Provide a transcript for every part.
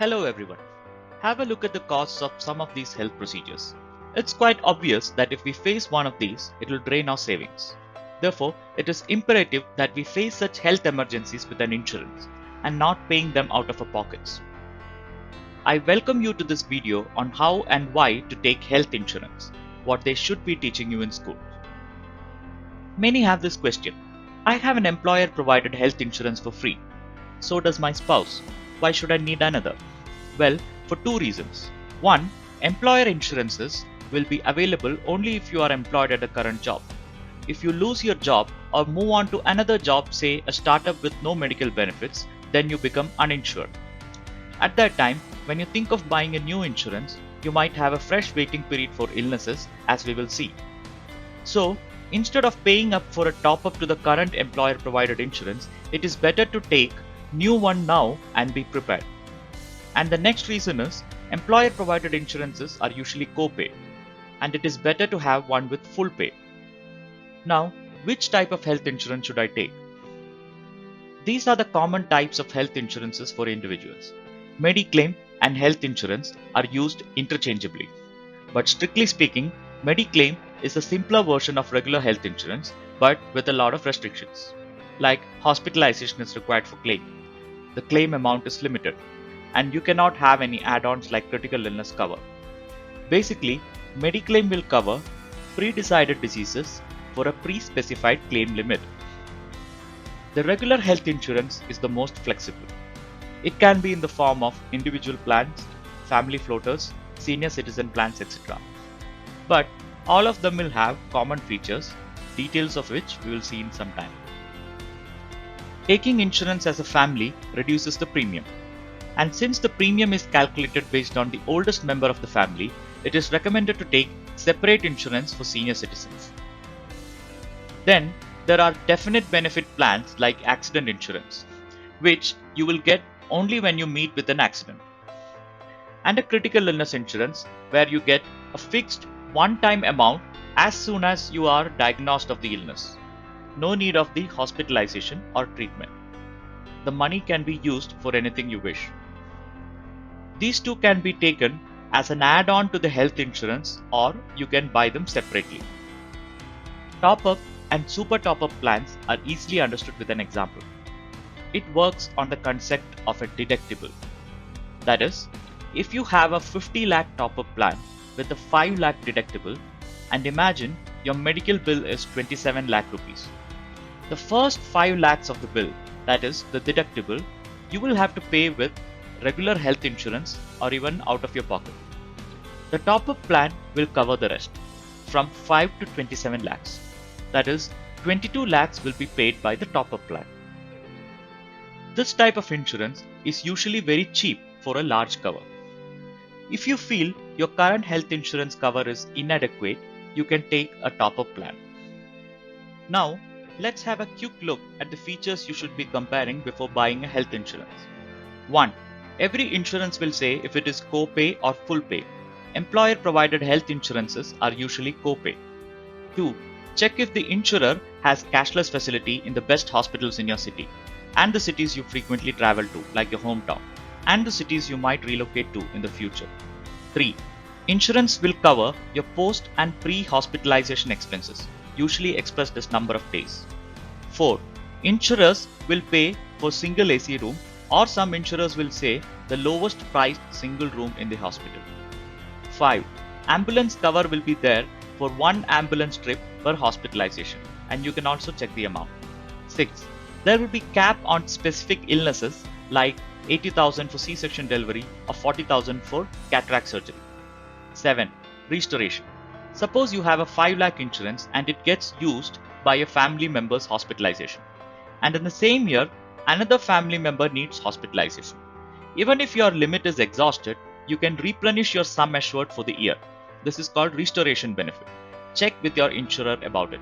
Hello everyone. Have a look at the costs of some of these health procedures. It's quite obvious that if we face one of these, it will drain our savings. Therefore, it is imperative that we face such health emergencies with an insurance and not paying them out of our pockets. I welcome you to this video on how and why to take health insurance, what they should be teaching you in school. Many have this question. I have an employer provided health insurance for free. So does my spouse. Why should I need another? Well, for two reasons. One, employer insurances will be available only if you are employed at a current job. If you lose your job or move on to another job, say a startup with no medical benefits, then you become uninsured. At that time, when you think of buying a new insurance, you might have a fresh waiting period for illnesses, as we will see. So, instead of paying up for a top up to the current employer provided insurance, it is better to take new one now and be prepared. And the next reason is employer provided insurances are usually co-pay, and it is better to have one with full pay. Now, which type of health insurance should I take? These are the common types of health insurances for individuals. Mediclaim and health insurance are used interchangeably. But strictly speaking, Mediclaim is a simpler version of regular health insurance, but with a lot of restrictions. Like hospitalization is required for claim. The claim amount is limited, and you cannot have any add-ons like critical illness cover. Basically, Mediclaim will cover pre-decided diseases for a pre-specified claim limit. The regular health insurance is the most flexible. It can be in the form of individual plans, family floaters, senior citizen plans, etc. But all of them will have common features, details of which we will see in some time. Taking insurance as a family reduces the premium. And since the premium is calculated based on the oldest member of the family, it is recommended to take separate insurance for senior citizens. Then, there are definite benefit plans like accident insurance, which you will get only when you meet with an accident. And a critical illness insurance, where you get a fixed one-time amount as soon as you are diagnosed of the illness. No need of the hospitalization or treatment. The money can be used for anything you wish. These two can be taken as an add-on to the health insurance, or you can buy them separately. Top-up and super top-up plans are easily understood with an example. It works on the concept of a deductible. That is, if you have a 50 lakh top-up plan with a 5 lakh deductible, and imagine your medical bill is 27 lakh rupees. The first 5 lakhs of the bill, that is the deductible, you will have to pay with regular health insurance or even out of your pocket. The top-up plan will cover the rest, from 5 to 27 lakhs. That is, 22 lakhs will be paid by the top-up plan. This type of insurance is usually very cheap for a large cover. If you feel your current health insurance cover is inadequate, you can take a top-up plan. Now, let's have a quick look at the features you should be comparing before buying a health insurance. 1. Every insurance will say if it is co-pay or full pay. Employer provided health insurances are usually co-pay. 2. Check if the insurer has cashless facility in the best hospitals in your city and the cities you frequently travel to, like your hometown, and the cities you might relocate to in the future. 3. Insurance will cover your post and pre-hospitalization expenses, usually expressed as number of days. 4. Insurers will pay for single AC room, or some insurers will say the lowest priced single room in the hospital. 5. Ambulance cover will be there for one ambulance trip per hospitalization, and you can also check the amount. 6. There will be cap on specific illnesses like 80,000 for C-section delivery or 40,000 for cataract surgery. 7. Restoration. Suppose you have a 5 lakh insurance and it gets used by a family member's hospitalization, and in the same year another family member needs hospitalization. Even if your limit is exhausted, you can replenish your sum assured for the year. This is called restoration benefit. Check with your insurer about it.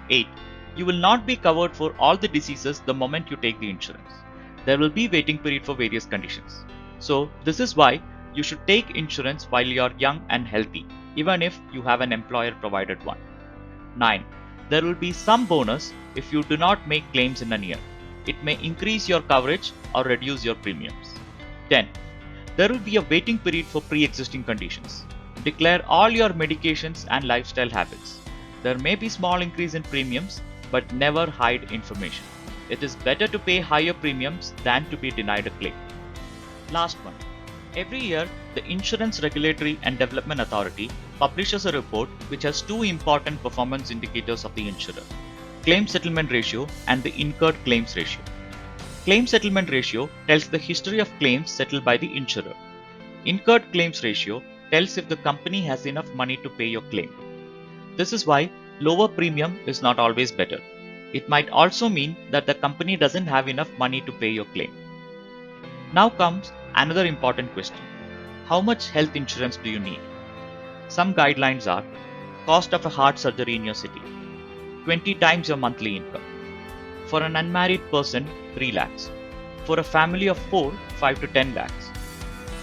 8. You will not be covered for all the diseases the moment you take the insurance. There will be waiting period for various conditions. So this is why you should take insurance while you are young and healthy, even if you have an employer provided one. 9. There will be some bonus if you do not make claims in a year. It may increase your coverage or reduce your premiums. 10. There will be a waiting period for pre-existing conditions. Declare all your medications and lifestyle habits. There may be small increase in premiums, but never hide information. It is better to pay higher premiums than to be denied a claim. Last one. Every year, the Insurance Regulatory and Development Authority publishes a report which has two important performance indicators of the insurer: claim settlement ratio and the incurred claims ratio. Claim settlement ratio tells the history of claims settled by the insurer. Incurred claims ratio tells if the company has enough money to pay your claim. This is why lower premium is not always better. It might also mean that the company doesn't have enough money to pay your claim. Now comes another important question. How much health insurance do you need? Some guidelines are: cost of a heart surgery in your city, 20 times your monthly income. For an unmarried person, 3 lakhs. For a family of 4, 5 to 10 lakhs.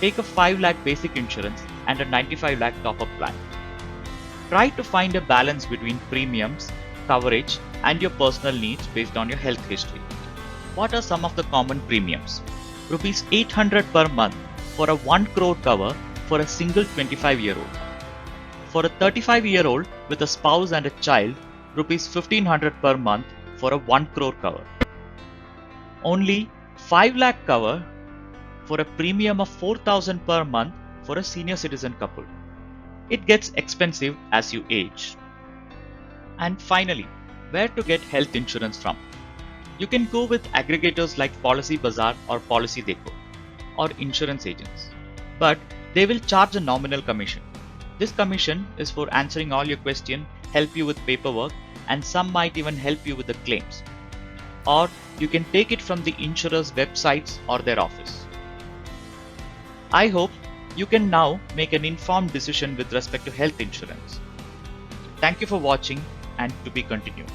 Take a 5 lakh basic insurance and a 95 lakh top-up plan. Try to find a balance between premiums, coverage, and your personal needs based on your health history. What are some of the common premiums? Rupees 800 per month for a 1 crore cover for a single 25-year-old. For a 35-year-old with a spouse and a child, rupees 1500 per month for a 1 crore cover. Only 5 lakh cover for a premium of 4000 per month for a senior citizen couple. It gets expensive as you age. And finally, where to get health insurance from? You can go with aggregators like Policybazaar or Policydeco, or insurance agents. But they will charge a nominal commission. This commission is for answering all your questions, help you with paperwork, and some might even help you with the claims. Or you can take it from the insurer's websites or their office. I hope you can now make an informed decision with respect to health insurance. Thank you for watching, and to be continued.